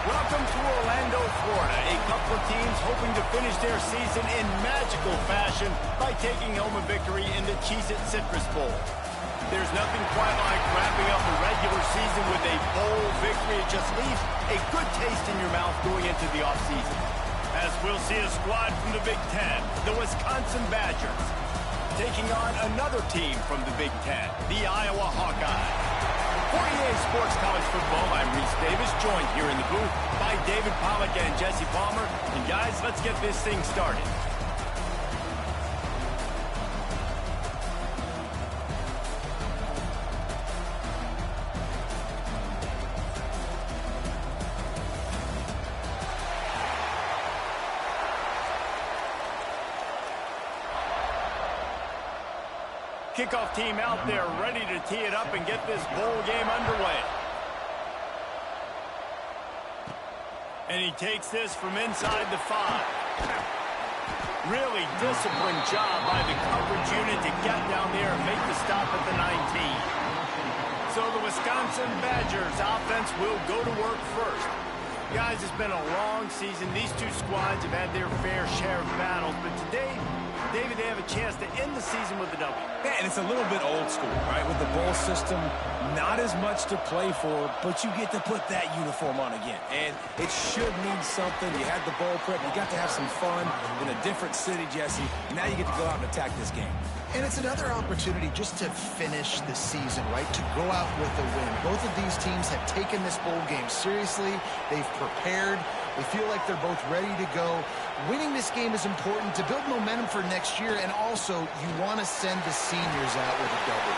Welcome to Orlando, Florida. A couple of teams hoping to finish their season in magical fashion by taking home a victory in the CHEEZ IT Citrus Bowl. There's nothing quite like wrapping up a regular season with a bowl victory. It just leaves a good taste in your mouth going into the offseason. As we'll see a squad from the Big Ten, the Wisconsin Badgers, taking on another team from the Big Ten, the Iowa Hawkeyes. For EA Sports College Football, I'm Reese Davis, joined here in the booth by David Pollack and Jesse Palmer. And guys, let's get this thing started. Kickoff team out there ready to tee it up and get this bowl game underway. And he takes this from inside the 5. Really disciplined job by the coverage unit to get down there and make the stop at the 19. So the Wisconsin Badgers offense will go to work first. Guys, it's been a long season. These two squads have had their fair share of battles, but today, David, they have a chance to end the season with a W. Yeah, and it's a little bit old school, right? With the bowl system, not as much to play for, but you get to put that uniform on again. And it should mean something. You had the bowl prep. You got to have some fun in a different city, Jesse. Now you get to go out and attack this game. And it's another opportunity just to finish the season, right? To go out with a win. Both of these teams have taken this bowl game seriously. They've prepared. They feel like they're both ready to go. Winning this game is important to build momentum for next year, and also you want to send the seniors out with a W.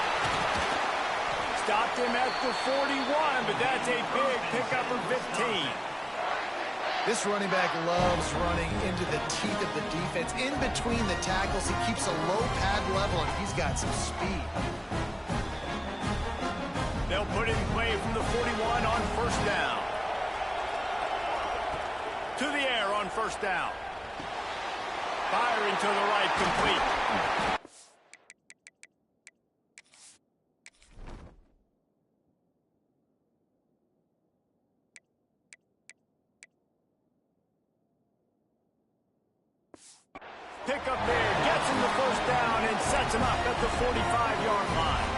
Stopped him at the 41, but that's a big pickup of 15. This running back loves running into the teeth of the defense. In between the tackles, he keeps a low pad level, and he's got some speed. They'll put it in play from the 41 on first down. To the air on first down. Firing to the right, complete. Pick up there, gets him the first down and sets him up at the 45-yard line.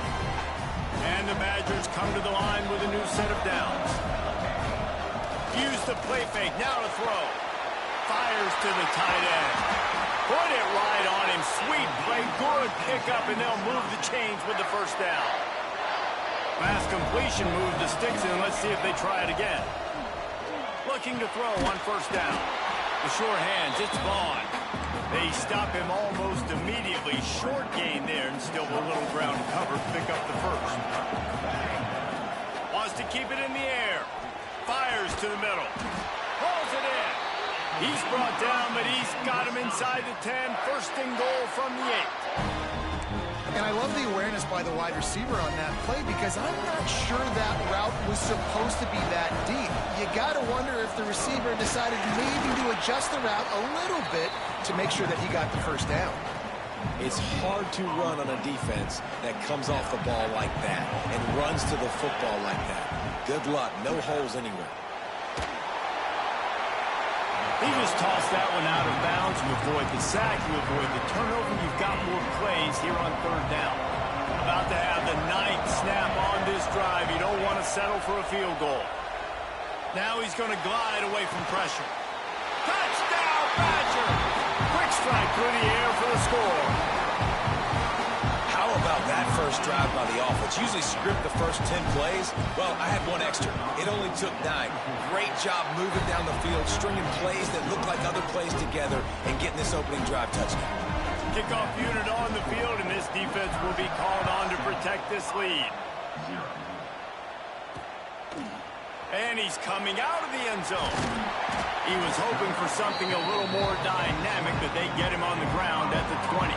And the Badgers come to the line with a new set of downs. Use the play fake, now to throw. Fires to the tight end. Put it right on him, sweet play, good pickup, and they'll move the chains with the first down. Pass completion, move the sticks in, let's see if they try it again. looking to throw on first down. The sure hands, it's Vaughn. They stop him almost immediately. Short gain there, and still a little ground cover to pick up the first. Wants to keep it in the air. Fires to the middle. Pulls it in. He's brought down, but he's got him inside the 10. First and goal from the 8. And I love the awareness by the wide receiver on that play because I'm not sure that route was supposed to be that deep. You got to wonder if the receiver decided maybe to adjust the route a little bit to make sure that he got the first down. It's hard to run on a defense that comes off the ball like that and runs to the football like that. Good luck. No holes anywhere. He just tossed that one out of bounds. You avoid the sack, you avoid the turnover. You've got more plays here on third down. About to have the 9th snap on this drive. You don't want to settle for a field goal. Now he's going to glide away from pressure. Touchdown, Badger! Quick strike through the air for the score. How about that first drive by the offense? Usually script the first 10 plays. Well, I had one extra. It only took 9. Great job moving down the field, stringing plays that look like other plays together, and getting this opening drive touchdown. Kickoff unit on the field, and this defense will be called on to protect this lead. And he's coming out of the end zone. He was hoping for something a little more dynamic, but they get him on the ground at the 20.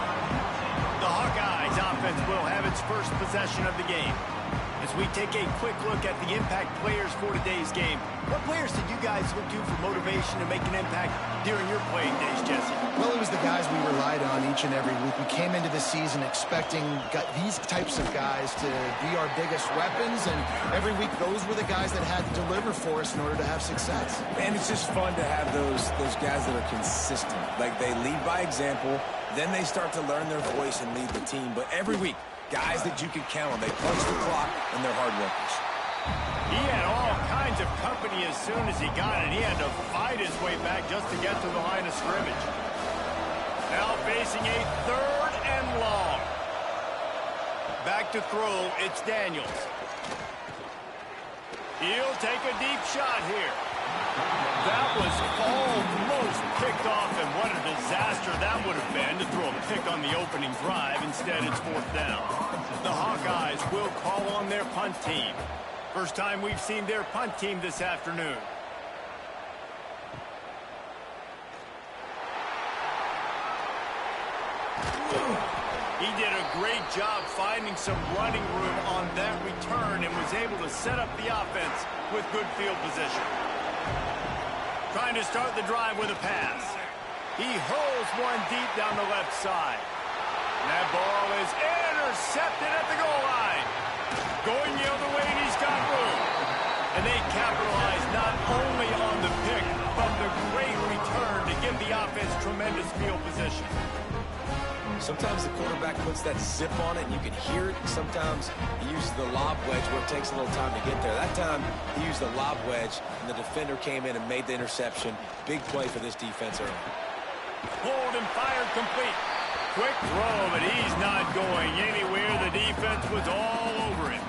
The Hawkeyes offense will have its first possession of the game. As we take a quick look at the impact players for today's game, what players did you guys look to for motivation to make an impact during your playing days, Jesse? Well, it was the guys we relied on each and every week. We came into the season expecting these types of guys to be our biggest weapons, and every week those were the guys that had to deliver for us in order to have success. And it's just fun to have those guys that are consistent. Like, they lead by example, then they start to learn their voice and lead the team. But every week, guys that you can count on. They punch the clock, and they're hard workers. He had all kinds of company as soon as he got it. He had to fight his way back just to get to the line of scrimmage. Now facing a 3rd and long. Back to throw, it's Daniels. He'll take a deep shot here. That was almost picked off, and what a disaster that would have been to throw a pick on the opening drive. Instead, it's 4th down. The Hawkeyes will call on their punt team. First time we've seen their punt team this afternoon. He did a great job finding some running room on that return and was able to set up the offense with good field position. Trying to start the drive with a pass. He hurls one deep down the left side. That ball is intercepted at the goal line. Going the other way, and he's got room. And they capitalize not only on the pick, but the great return to give the offense tremendous field position. Sometimes the quarterback puts that zip on it, and you can hear it. Sometimes he uses the lob wedge where it takes a little time to get there. That time, he used the lob wedge, and the defender came in and made the interception. Big play for this defense early. Pulled and fired complete. Quick throw, but he's not going anywhere. The defense was all over him.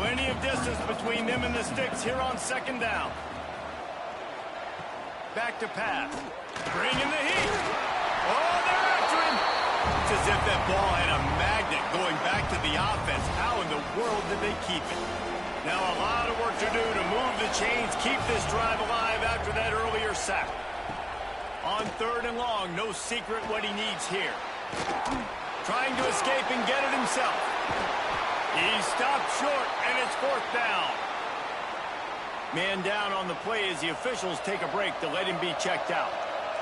Plenty of distance between them and the sticks here on 2nd down. Back to pass. Bringing the heat. Oh, they're after him. It's as if that ball had a magnet going back to the offense. How in the world did they keep it? Now a lot of work to do to move the chains, keep this drive alive after that earlier sack. On 3rd and long, no secret what he needs here. Trying to escape and get it himself. He stopped short, and it's 4th down. Man down on the play as the officials take a break to let him be checked out.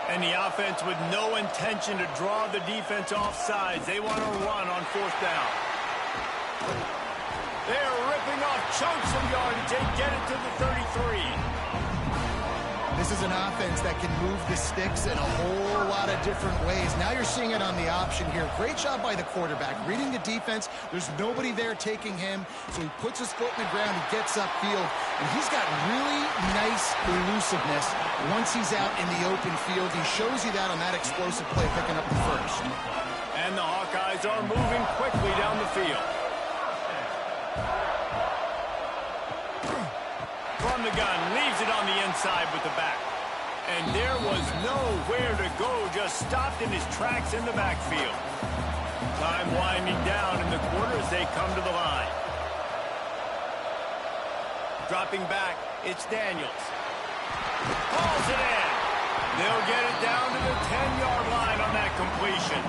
And the offense with no intention to draw the defense off sides. They want to run on 4th down. They're ripping off chunks of yardage. They get it to the 33. This is an offense that can move the sticks in a whole lot of different ways. Now you're seeing it on the option here. Great job by the quarterback. Reading the defense, there's nobody there taking him, so he puts his foot in the ground, he gets upfield, and he's got really nice elusiveness once he's out in the open field. He shows you that on that explosive play, picking up the first. And the Hawkeyes are moving quickly down the field. From the gun, leaves it on the inside with the back. And there was nowhere to go, just stopped in his tracks in the backfield. Time winding down in the quarter as they come to the line. Dropping back, it's Daniels. Pulls it in. They'll get it down to the 10-yard line on that completion.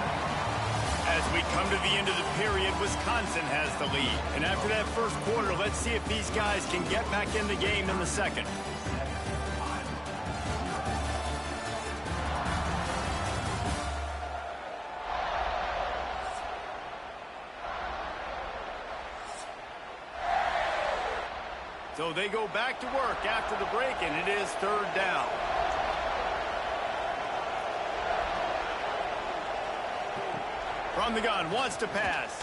As we come to the end of the period, Wisconsin has the lead. And after that first quarter, let's see if these guys can get back in the game in the second. So they go back to work after the break, and it is third down. From the gun, wants to pass.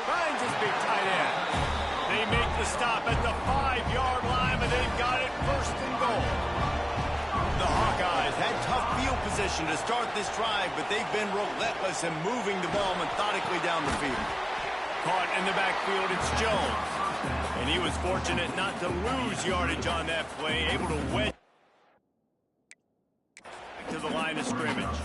Finds his big tight end. They make the stop at the 5-yard line, but they've got it first and goal. The Hawkeyes had tough field position to start this drive, but they've been relentless in moving the ball methodically down the field. Caught in the backfield, it's Jones. And he was fortunate not to lose yardage on that play, able to wedge to the line of scrimmage.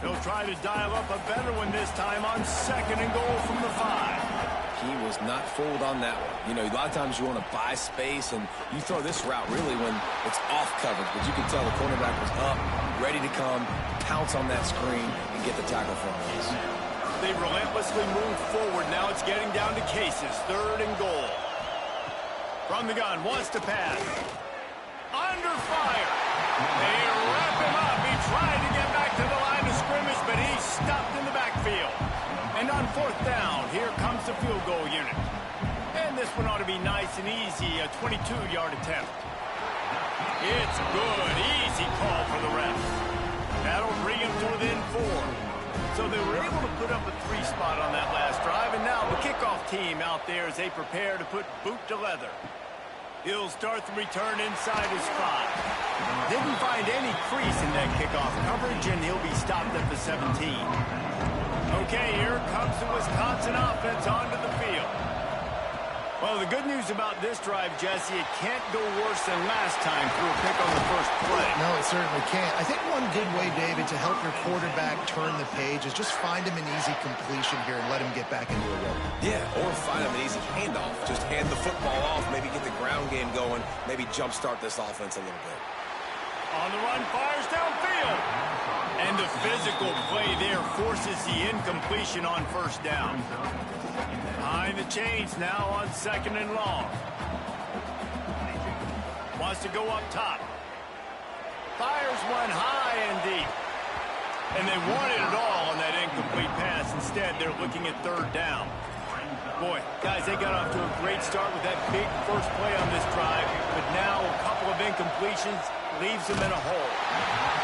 He'll try to dial up a better one this time on second and goal from the 5. He was not fooled on that one. You know, a lot of times you want to buy space, and you throw this route really when it's off coverage. But you can tell the cornerback was up, ready to come, pounce on that screen, and get the tackle from us. They relentlessly move forward. Now it's getting down to cases. Third and goal. From the gun, wants to pass. Under fire. They wrap him up. He tried to get back to the line of scrimmage, but he's stopped in the backfield. And on fourth down, here comes the field goal unit. And this one ought to be nice and easy, a 22-yard attempt. It's good. Easy call for the refs. That'll bring him to within 4. So they were able to put up a 3 spot on that last drive, and now the kickoff team out there as they prepare to put boot to leather. He'll start the return inside his 5. Didn't find any crease in that kickoff coverage, and he'll be stopped at the 17. Okay, here comes the Wisconsin offense onto the field. Well, the good news about this drive, Jesse, it can't go worse than last time through a pick on the first play. No, it certainly can't. I think one good way, David, to help your quarterback turn the page is just find him an easy completion here and let him get back into a rhythm. Yeah, or find him an easy handoff. Just hand the football off, maybe get the ground game going, maybe jumpstart this offense a little bit. On the run, fires downfield. And the physical play there forces the incompletion on first down. Behind the chains now on second and long. Wants to go up top. Fires one high and deep. And they wanted it all on that incomplete pass. Instead, they're looking at third down. Boy, guys, they got off to a great start with that big first play on this drive. But now a couple of incompletions leaves them in a hole.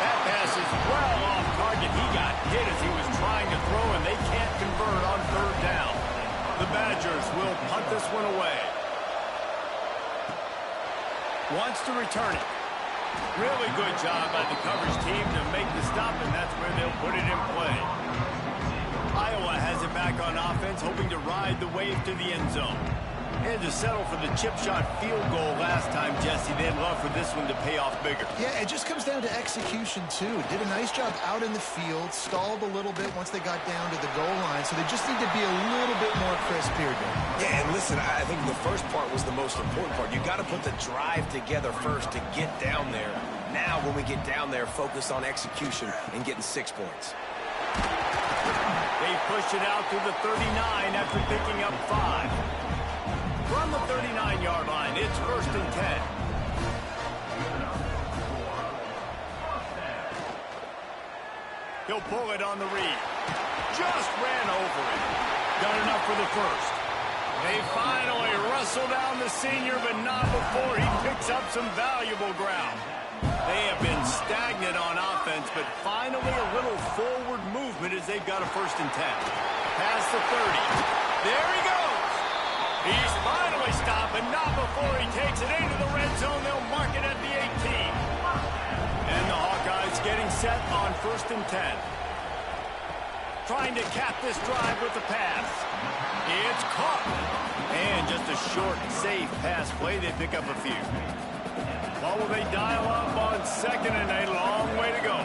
That pass is well off target. He got hit as he was trying to throw, and they can't convert on third down. The Badgers will punt this one away. Wants to return it. Really good job by the coverage team to make the stop, and that's where they'll put it in play. Iowa has it back on offense, hoping to ride the wave to the end zone. And to settle for the chip shot field goal last time, Jesse, they'd love for this one to pay off bigger. Yeah, it just comes down to execution, too. Did a nice job out in the field, stalled a little bit once they got down to the goal line, so they just need to be a little bit more crisp here, Dave. Yeah, and listen, I think the first part was the most important part. You got to put the drive together first to get down there. Now, when we get down there, focus on execution and getting 6 points. They push it out to the 39 after picking up 5. From the 39-yard line, it's first and 10. He'll pull it on the read. Just ran over it. Got enough for the first. They finally wrestle down the senior, but not before he picks up some valuable ground. They have been stagnant on offense, but finally a little forward movement as they've got a first and 10. Past the 30. There he goes. He's finally stopped, but not before he takes it into the red zone. They'll mark it at the 18. And the Hawkeyes getting set on first and 10. Trying to cap this drive with the pass. It's caught. And just a short, safe pass play. They pick up a few. What will they dial up on 2nd and a long way to go?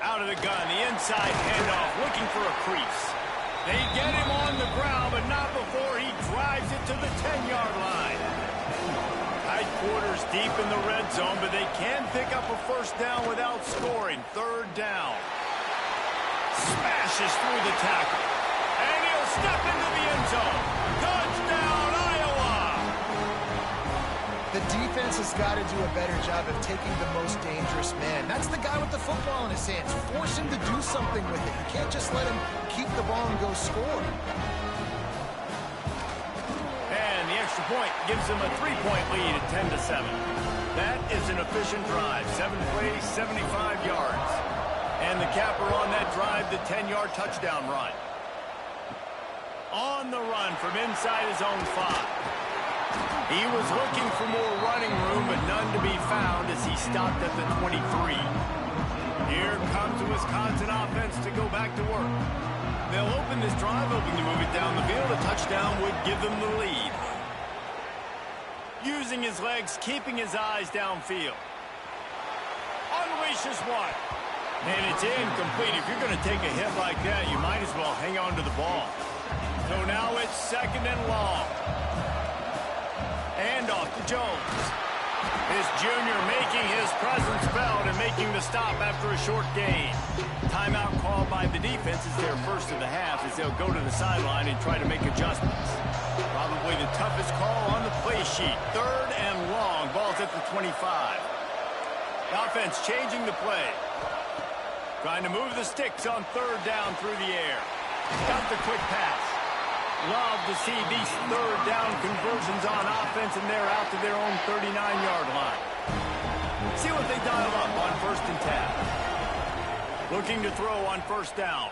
Out of the gun, the inside handoff, looking for a crease. They get him on the ground, but not before he drives it to the 10-yard line. Tight quarters deep in the red zone, but they can pick up a first down without scoring. 3rd down. Smashes through the tackle. And he'll step into the end zone. Touchdown, Iowa! The defense has got to do a better job of taking the most dangerous man. That's the guy with the football in his hands. Force him to do something with it. You can't just let him keep the ball and go score. And the extra point gives them a 3-point lead at 10-7. That is an efficient drive. 7 plays, 75 yards. And the capper on that drive, the 10-yard touchdown run. On the run from inside his own 5. He was looking for more running room, but none to be found as he stopped at the 23. Here comes the Wisconsin offense to go back to work. They'll open this drive, hoping to move it down the field. A touchdown would give them the lead. Using his legs, keeping his eyes downfield. Unleashes one. And it's incomplete. If you're going to take a hit like that, you might as well hang on to the ball. So now it's 2nd and long. And off to Jones. This junior making his presence felt and making the stop after a short gain. Timeout called by the defense is their first of the half as they'll go to the sideline and try to make adjustments. Probably the toughest call on the play sheet. 3rd and long. Ball's at the 25. The offense changing the play. Trying to move the sticks on 3rd down through the air. Got the quick pass. Love to see these 3rd down conversions on offense, and they're out to their own 39-yard line. See what they dial up on 1st and 10. Looking to throw on 1st down.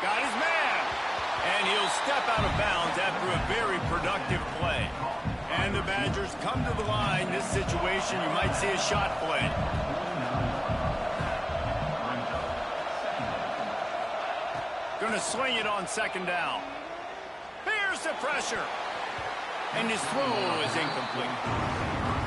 Got his man. And he'll step out of bounds after a very productive play. And the Badgers come to the line. This situation, you might see a shot play. Going to swing it on 2nd down. Here's the pressure. And his throw is incomplete.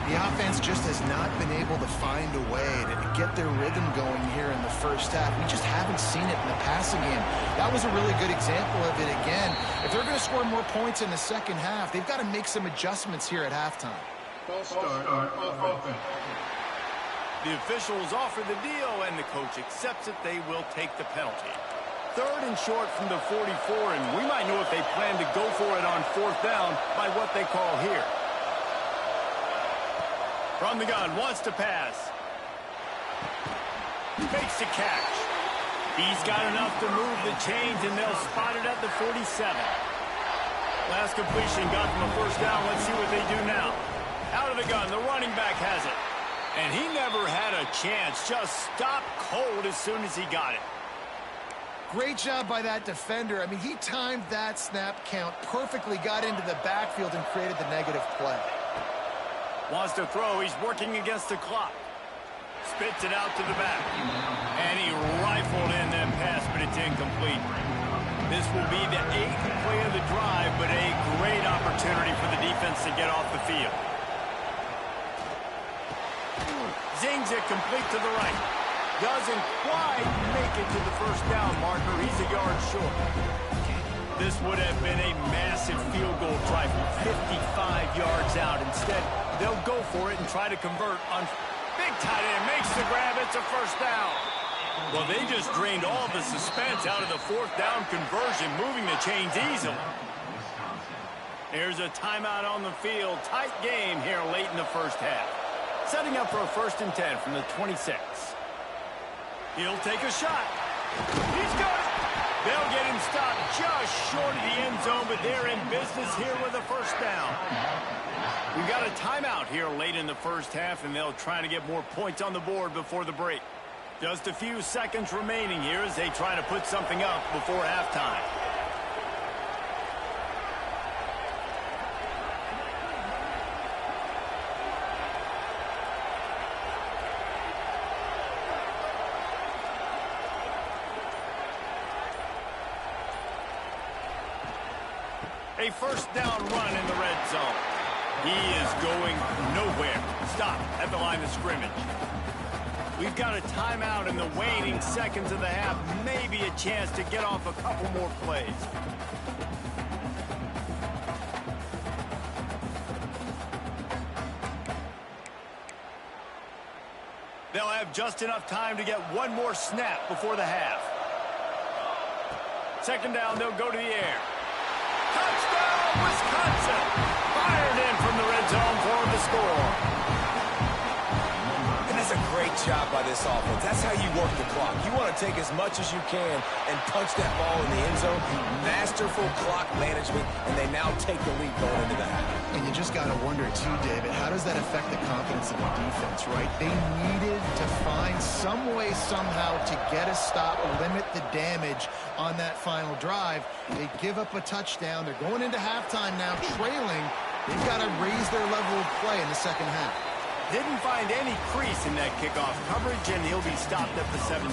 The offense just has not been able to find a way to get their rhythm going here in the first half. We just haven't seen it in the passing game. That was a really good example of it again. If they're going to score more points in the second half, they've got to make some adjustments here at halftime. False start offense. The officials offer the deal, and the coach accepts it. They will take the penalty. 3rd and short from the 44, and we might know if they plan to go for it on 4th down by what they call here. From the gun, wants to pass. Makes the catch. He's got enough to move the chains, and they'll spot it at the 47. Last completion got them a 1st down. Let's see what they do now. Out of the gun, the running back has it. And he never had a chance. Just stopped cold as soon as he got it. Great job by that defender. I mean, he timed that snap count perfectly, got into the backfield and created the negative play. Wants to throw. He's working against the clock. Spits it out to the back. And he rifled in that pass, but it's incomplete. This will be the 8th play of the drive, but a great opportunity for the defense to get off the field. Zings it complete to the right. Doesn't quite make it to the 1st down marker. He's a yard short. This would have been a massive field goal try from 55 yards out. Instead, they'll go for it and try to convert on big tight end. Makes the grab. It's a 1st down. Well, they just drained all the suspense out of the 4th down conversion, moving the chains easily. There's a timeout on the field. Tight game here late in the first half. Setting up for a 1st and 10 from the 26. He'll take a shot. He's got it. They'll get him stopped just short of the end zone, but they're in business here with a 1st down. We've got a timeout here late in the first half, and they'll try to get more points on the board before the break. Just a few seconds remaining here as they try to put something up before halftime. A first down run in the red zone. He is going nowhere. Stop at the line of scrimmage. We've got a timeout in the waning seconds of the half. Maybe a chance to get off a couple more plays. They'll have just enough time to get one more snap before the half. Second down, they'll go to the air. Touchdown, Wisconsin! Fired in from the red zone for the score. And that's a great job by this offense. That's how you work the clock. You want to take as much as you can and punch that ball in the end zone. Masterful clock management, and they now take the lead going into the half. And you just got to wonder, too, David, how does that affect the confidence of the defense, right? They needed to find some way, somehow, to get a stop, limit the damage on that final drive. They give up a touchdown. They're going into halftime now, trailing. They've got to raise their level of play in the second half. Didn't find any crease in that kickoff coverage, and he'll be stopped at the 17.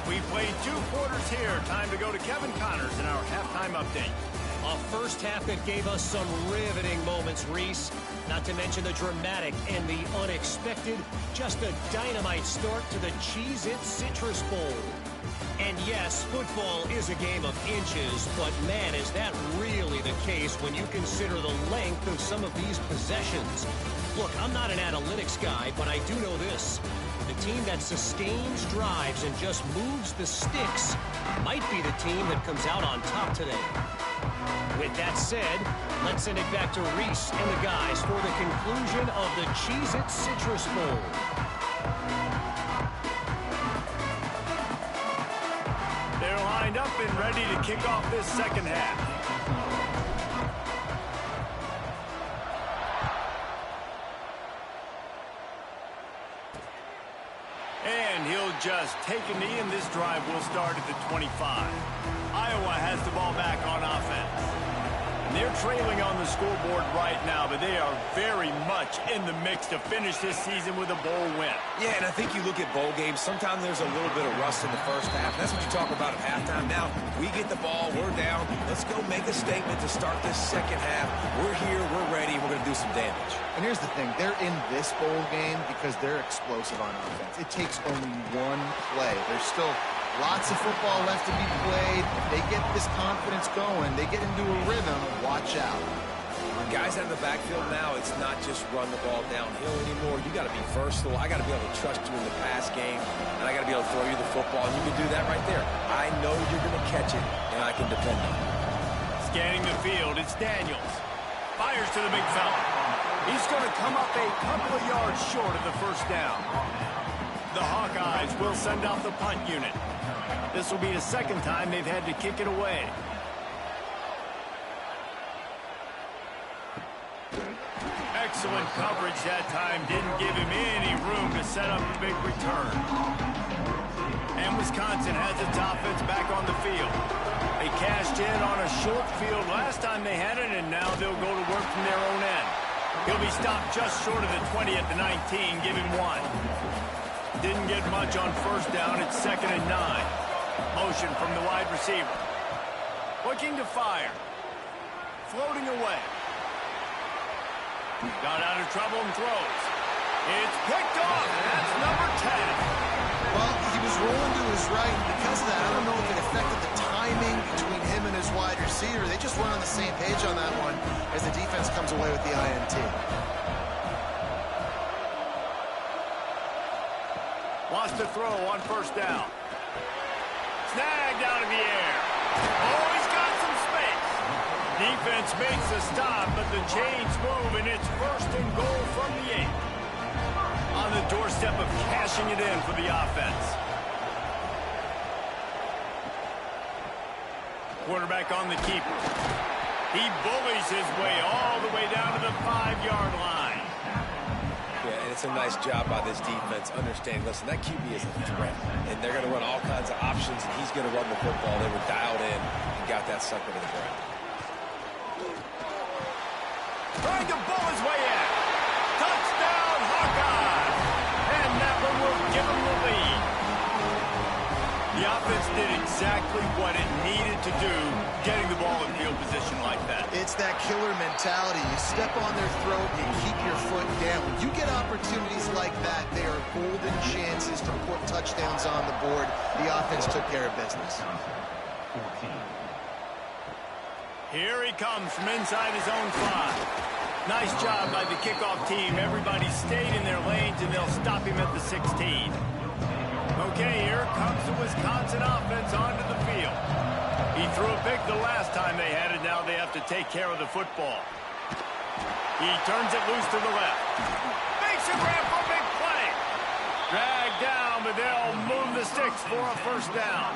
We played 2 quarters here. Time to go to Kevin Connors in our halftime update. A first half that gave us some riveting moments, Reese. Not to mention the dramatic and the unexpected. Just a dynamite start to the CHEEZ IT Citrus Bowl. And yes, football is a game of inches, but man, is that really the case when you consider the length of some of these possessions. Look, I'm not an analytics guy, but I do know this. The team that sustains drives and just moves the sticks might be the team that comes out on top today. With that said, let's send it back to Reese and the guys for the conclusion of the CHEEZ IT Citrus Bowl. They're lined up and ready to kick off this second half. And he'll just take a knee, and this drive will start at the 25. Iowa has the ball back on offense. They're trailing on the scoreboard right now, but they are very much in the mix to finish this season with a bowl win. Yeah, and I think you look at bowl games, sometimes there's a little bit of rust in the first half. That's what you talk about at halftime. Now, we get the ball, we're down. Let's go make a statement to start this second half. We're here, we're ready, we're going to do some damage. And here's the thing. They're in this bowl game because they're explosive on offense. It takes only one play. There's still lots of football left to be played. If they get this confidence going, they get into a rhythm, watch out. Guys out of the backfield now, it's not just run the ball downhill anymore. You got to be versatile. I got to be able to trust you in the pass game, and I got to be able to throw you the football, and you can do that right there. I know you're going to catch it, and I can depend on it. Scanning the field, it's Daniels. Fires to the big fella. He's going to come up a couple of yards short of the first down. The Hawkeyes will send out the punt unit. This will be the second time they've had to kick it away. Excellent coverage that time. Didn't give him any room to set up a big return. And Wisconsin has its offense back on the field. They cashed in on a short field last time they had it, and now they'll go to work from their own end. He'll be stopped just short of the 20 at the 19. Give him 1. Didn't get much on first down. It's 2nd and 9. Motion from the wide receiver. Looking to fire. Floating away. Got out of trouble and throws. It's picked off, and that's number 10. Well, he was rolling to his right, and because of that, I don't know if it affected the timing between him and his wide receiver. They just weren't on the same page on that one as the defense comes away with the INT. Wants to throw on first down. Snagged out of the air. Oh, he's got some space. Defense makes a stop, but the chains move, and it's 1st and goal from the 8. On the doorstep of cashing it in for the offense. Quarterback on the keeper. He bullies his way all the way down to the 5-yard line. Yeah, and it's a nice job by this defense. Understand, listen, that QB is a threat, and they're going to run all kinds of options, and he's going to run the football. They were dialed in and got that sucker to the ground. Trying to bull his way in. Touchdown, Hawkeyes! And that one will give him the lead. The offense did exactly what it needed to do, getting the ball in field position like that. It's that killer mentality. You step on their throat, you keep your foot down. When you get opportunities like that, they are golden chances to put touchdowns on the board. The offense took care of business. Here he comes from inside his own 5. Nice job by the kickoff team. Everybody stayed in their lanes, and they'll stop him at the 16. Okay, here comes the Wisconsin offense onto the field. He threw a pick the last time they had it. Now they have to take care of the football. He turns it loose to the left. Makes a grab for a big play. Dragged down, but they'll move the sticks for a first down.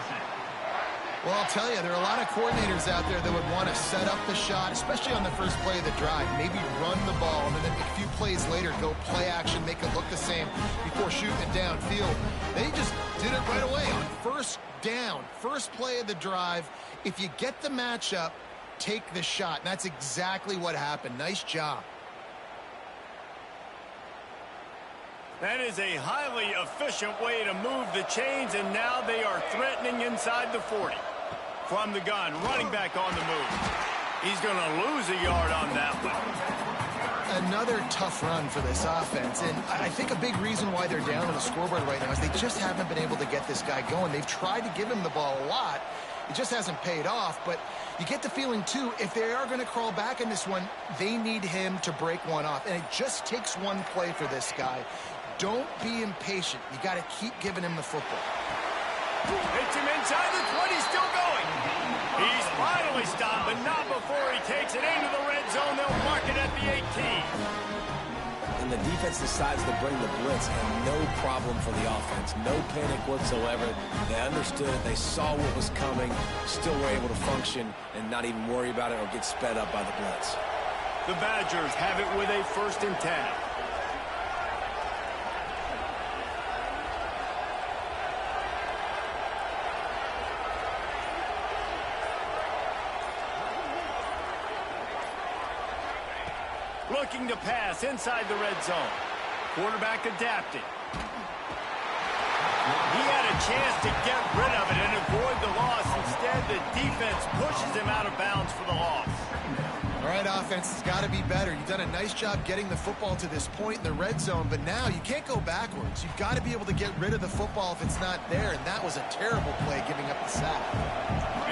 Well, I'll tell you, there are a lot of coordinators out there that would want to set up the shot, especially on the first play of the drive. Maybe run the ball, and then a few plays later, go play action, make it look the same before shooting it downfield. They just did it right away on first down, first play of the drive. If you get the matchup, take the shot. And that's exactly what happened. Nice job. That is a highly efficient way to move the chains, and now they are threatening inside the 40. From the gun, running back on the move. He's going to lose a yard on that one. Another tough run for this offense, and I think a big reason why they're down on the scoreboard right now is they just haven't been able to get this guy going. They've tried to give him the ball a lot. It just hasn't paid off, but you get the feeling, too, if they are going to crawl back in this one, they need him to break one off, and it just takes one play for this guy. Don't be impatient. You got to keep giving him the football. Hits him inside the 20, still going. He's finally stopped, but not before he takes it into the red zone. They'll mark it at the 18. And the defense decides to bring the blitz, and no problem for the offense. No panic whatsoever. They understood it. They saw what was coming, still were able to function and not even worry about it or get sped up by the blitz. The Badgers have it with a 1st and 10. Looking to pass inside the red zone. Quarterback adapting. He had a chance to get rid of it and avoid the loss. Instead, the defense pushes him out of bounds for the loss. All right, offense has got to be better. You've done a nice job getting the football to this point in the red zone, but now you can't go backwards. You've got to be able to get rid of the football if it's not there, and that was a terrible play giving up the sack.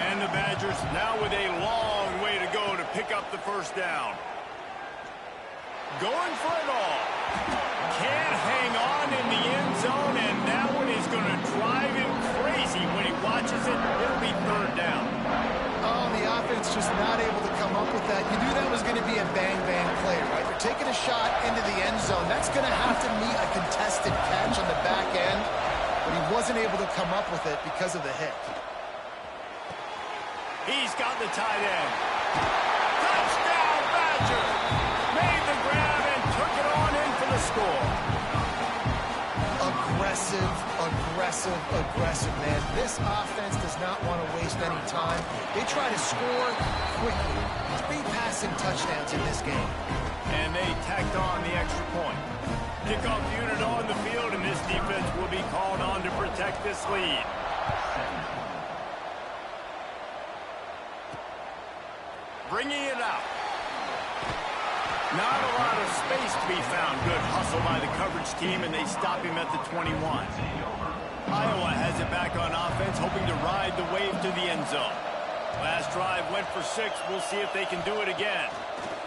And the Badgers now with a long way to go to pick up the first down. Going for it all. Can't hang on in the end zone, and that one is going to drive him crazy when he watches it. It'll be 3rd down. Oh, the offense just not able to come up with that. You knew that was going to be a bang-bang play, right? They're taking a shot into the end zone. That's going to have to meet a contested catch on the back end, but he wasn't able to come up with it because of the hit. He's got the tight end. Touchdown, Badger! Made the grab and took it on in for the score. Aggressive, man. This offense does not want to waste any time. They try to score quickly. 3 passing touchdowns in this game. And they tacked on the extra point. Kickoff unit on the field, and this defense will be called on to protect this lead. Bringing it out. Not a lot of space to be found. Good hustle by the coverage team, and they stop him at the 21. Iowa has it back on offense, hoping to ride the wave to the end zone. Last drive went for 6. We'll see if they can do it again.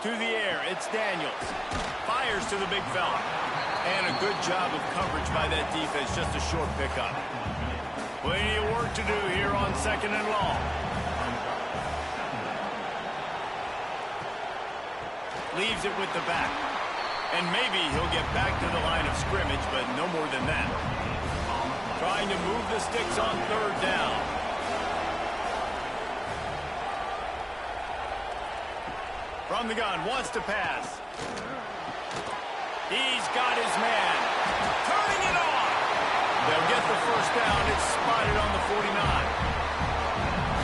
To the air, it's Daniels. Fires to the big fella. And a good job of coverage by that defense, just a short pickup. Plenty of work to do here on 2nd and long. Leaves it with the back. And maybe he'll get back to the line of scrimmage, but no more than that. Trying to move the sticks on 3rd down. From the gun, wants to pass. He's got his man. Turning it on. They'll get the first down. It's spotted on the 49.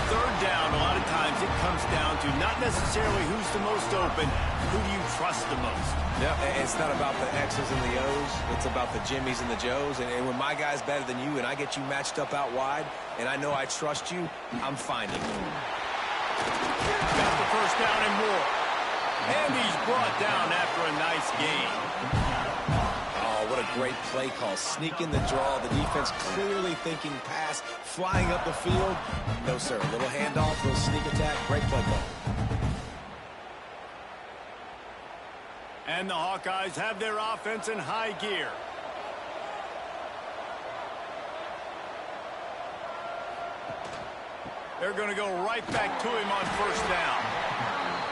3rd down, a lot of times it comes comes down to not necessarily who's the most open, who do you trust the most? Yeah, it's not about the X's and the O's. It's about the Jimmys and the Joes. And when my guy's better than you and I get you matched up out wide and I know I trust you, I'm finding you. Got the first down and more. And he's brought down after a nice gain. Oh, what a great play call. Sneaking the draw. The defense clearly thinking pass, flying up the field. No, sir. A little handoff, a little sneak attack. Great play call. And the Hawkeyes have their offense in high gear. They're going to go right back to him on first down.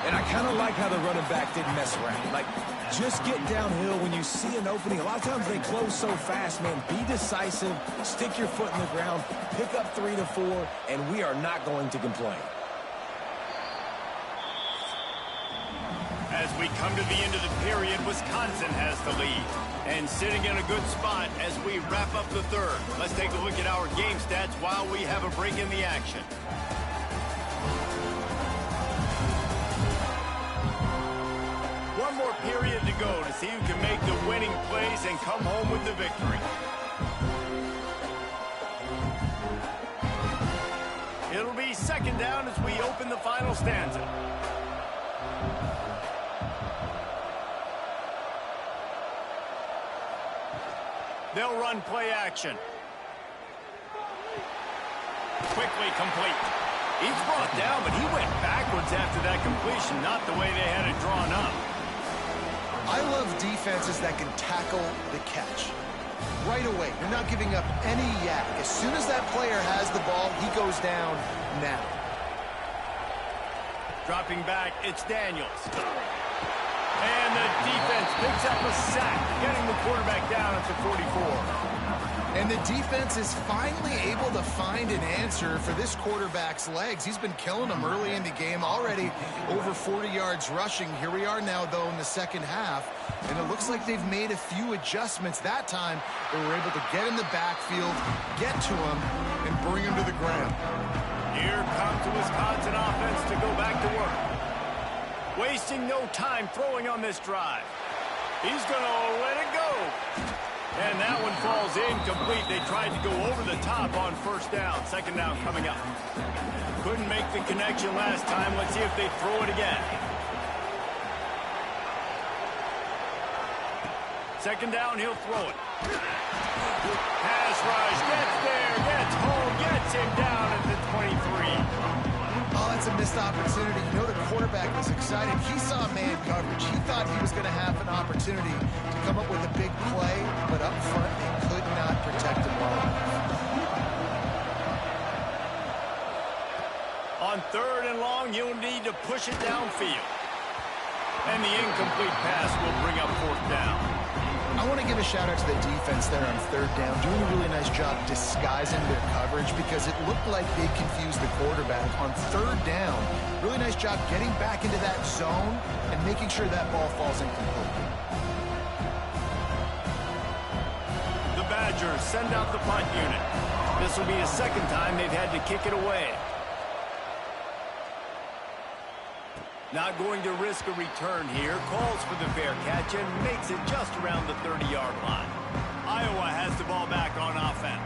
And I kind of like how the running back didn't mess around. Like, just get downhill when you see an opening. A lot of times they close so fast, man. Be decisive, stick your foot in the ground, pick up 3 to 4, and we are not going to complain. As we come to the end of the period, Wisconsin has the lead. And sitting in a good spot as we wrap up the third. Let's take a look at our game stats while we have a break in the action. One more period to go to see who can make the winning plays and come home with the victory. It'll be second down as we open the final stanza. They'll run play action. Quickly complete. He's brought down, but he went backwards after that completion, not the way they had it drawn up. I love defenses that can tackle the catch. Right away, you're not giving up any yak. As soon as that player has the ball, he goes down now. Dropping back, it's Daniels. And the defense picks up a sack, getting the quarterback down at the 44. And the defense is finally able to find an answer for this quarterback's legs. He's been killing them early in the game, already over 40 yards rushing. Here we are now, though, in the second half. And it looks like they've made a few adjustments. That time, they were able to get in the backfield, get to him, and bring him to the ground. Here comes the Wisconsin offense to go back to work. Wasting no time throwing on this drive. He's going to let it go. And that one falls incomplete. They tried to go over the top on first down. Second down coming up. Couldn't make the connection last time. Let's see if they throw it again. Second down, he'll throw it. Pass rush, gets there, gets home, gets him down at the 23. Oh, that's a missed opportunity. You know the quarterback was excited. He saw man coverage. He thought he was going to have an opportunity to come up with a big play, but up front, they could not protect him well enough. On third and long, you'll need to push it downfield. And the incomplete pass will bring up fourth down. I want to give a shout-out to the defense there on third down, doing a really nice job disguising their coverage because it looked like they confused the quarterback on third down. Really nice job getting back into that zone and making sure that ball falls incomplete. The Badgers send out the punt unit. This will be the second time they've had to kick it away. Not going to risk a return here. Calls for the fair catch and makes it just around the 30-yard line. Iowa has the ball back on offense.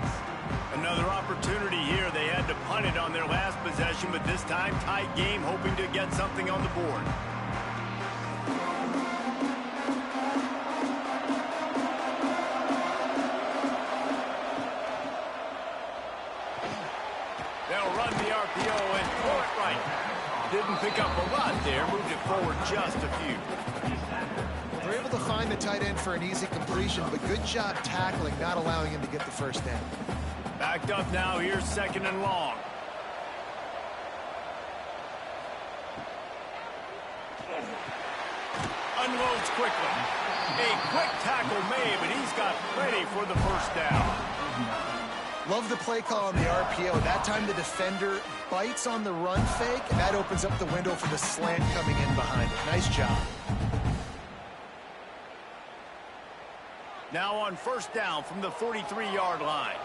Another opportunity here. They had to punt it on their last possession, but this time tight game, hoping to get something on the board. They'll run the RPO and throw it right. Didn't pick up a lot there, moved it forward just a few. They're able to find the tight end for an easy completion, but good job tackling, not allowing him to get the first down. Backed up now, here's second and long. Unloads quickly. A quick tackle made, but he's got plenty for the first down. Love the play call on the RPO. That time the defender bites on the run fake, and that opens up the window for the slant coming in behind it. Nice job. Now on first down from the 43-yard line.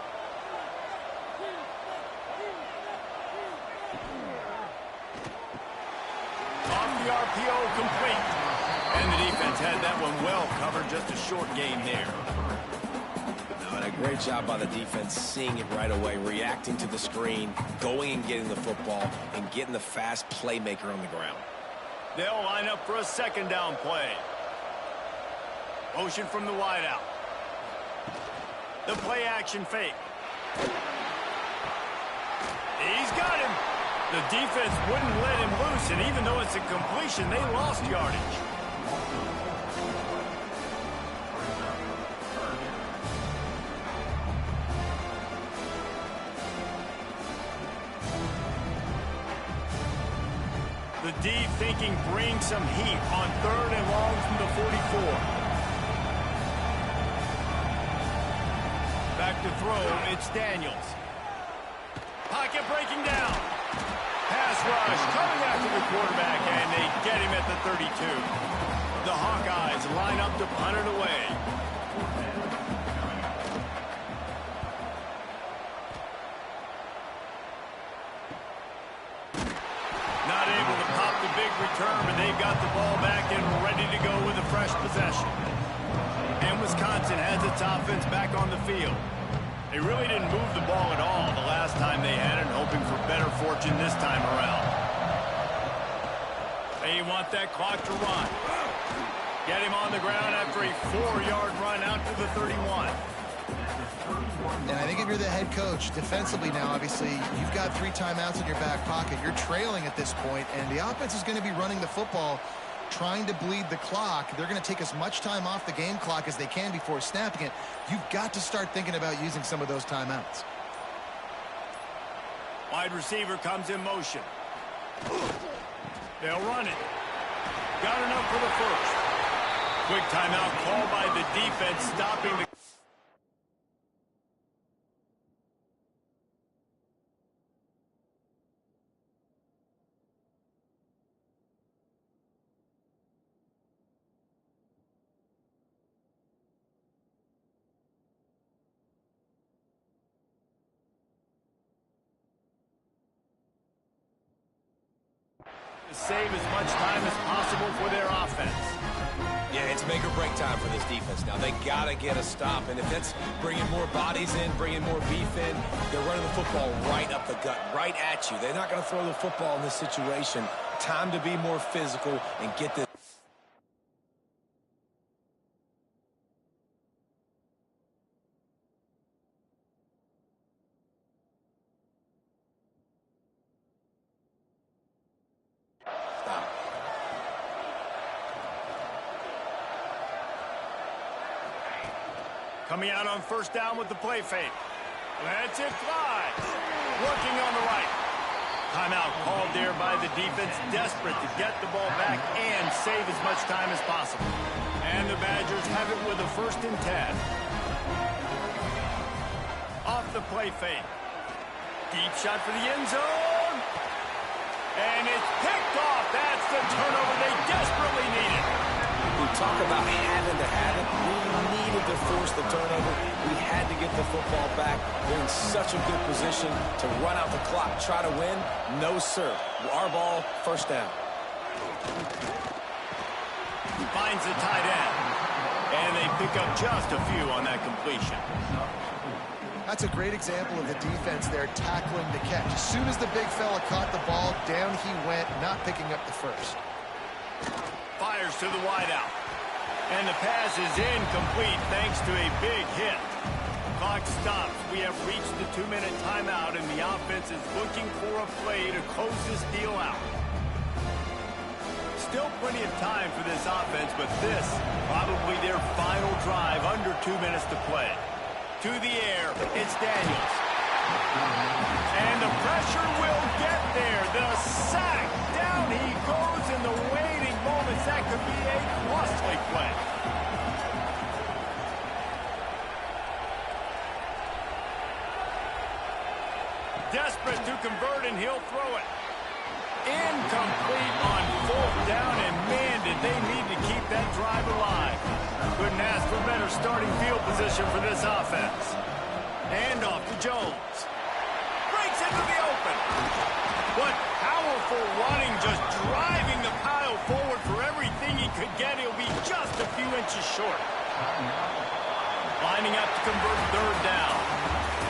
the RPO complete. And the defense had that one well covered, just a short gain there. And a great job by the defense, seeing it right away, reacting to the screen, going and getting the football, and getting the fast playmaker on the ground. They'll line up for a second down play. Motion from the wideout. The play action fake. He's got him. The defense wouldn't let him loose, and even though it's a completion, they lost yardage. The D thinking bring some heat on 3rd and long from the 44. Back to throw, it's Daniels. Pocket breaking down. Pass rush coming after the quarterback, and they get him at the 32. The Hawkeyes line up to punt it away. Not able to pop the big return, but they've got the ball back and ready to go with a fresh possession. And Wisconsin has its offense back on the field. They really didn't move the ball at all the last time they had it, hoping for better fortune this time around. They want that clock to run. Get him on the ground after a 4-yard run out to the 31. And I think if you're the head coach, defensively now, obviously, you've got 3 timeouts in your back pocket. You're trailing at this point, and the offense is going to be running the football, trying to bleed the clock. They're going to take as much time off the game clock as they can before snapping it. You've got to start thinking about using some of those timeouts. Wide receiver comes in motion. They'll run it. Got enough for the first. Quick timeout called by the defense, stopping the... save as much time as possible for their offense. Yeah, it's make or break time for this defense now. They got to get a stop, and if that's bringing more bodies in, bringing more beef in, they're running the football right up the gut, right at you. They're not going to throw the football in this situation. Time to be more physical and get this. Coming out on first down with the play fake. That's it, fly. Working on the right. Timeout called there by the defense, desperate to get the ball back and save as much time as possible. And the Badgers have it with a 1st and 10. Off the play fake. Deep shot for the end zone. And it's picked off. That's the turnover they desperately needed. We talk about having to have it. We needed to force the turnover. We had to get the football back. They're in such a good position to run out the clock, try to win. No, sir. Our ball, first down. Finds the tight end. And they pick up just a few on that completion. That's a great example of the defense there tackling the catch. As soon as the big fella caught the ball, down he went, not picking up the first. Fires to the wideout. And the pass is incomplete thanks to a big hit. Clock stops. We have reached the 2-minute timeout, and the offense is looking for a play to close this deal out. Still plenty of time for this offense, but this probably their final drive under 2 minutes to play. To the air, it's Daniels. And the pressure will get there. The sack. Down he goes in the waiting moments. That could be a costly play. Desperate to convert, and he'll throw it. Incomplete on 4th down, and man, did they need to keep that drive alive. Couldn't ask for better starting field position for this offense. Handoff to Jones. Breaks into the open. What powerful running, just driving the pile could get, he'll be just a few inches short. Lining up to convert third down.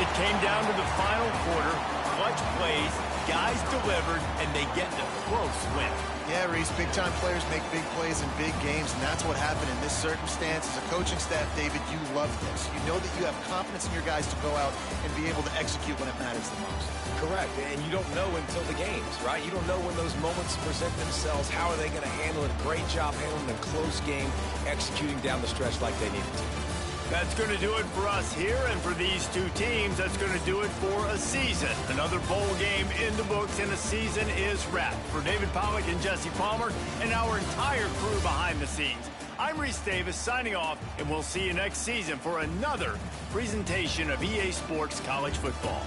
It came down to the final quarter. Clutch plays, guys delivered, and they get the close win. Yeah, Reese, big-time players make big plays in big games, and that's what happened in this circumstance. As a coaching staff, David, you love this. You know that you have confidence in your guys to go out and be able to execute when it matters the most. Correct, and you don't know until the games, right? You don't know when those moments present themselves. How are they going to handle it? Great job handling a close game, executing down the stretch like they needed to. That's going to do it for us here, and for these two teams, that's going to do it for a season. Another bowl game in the books, and a season is wrapped. For David Pollack and Jesse Palmer and our entire crew behind the scenes, I'm Reese Davis signing off, and we'll see you next season for another presentation of EA Sports College Football.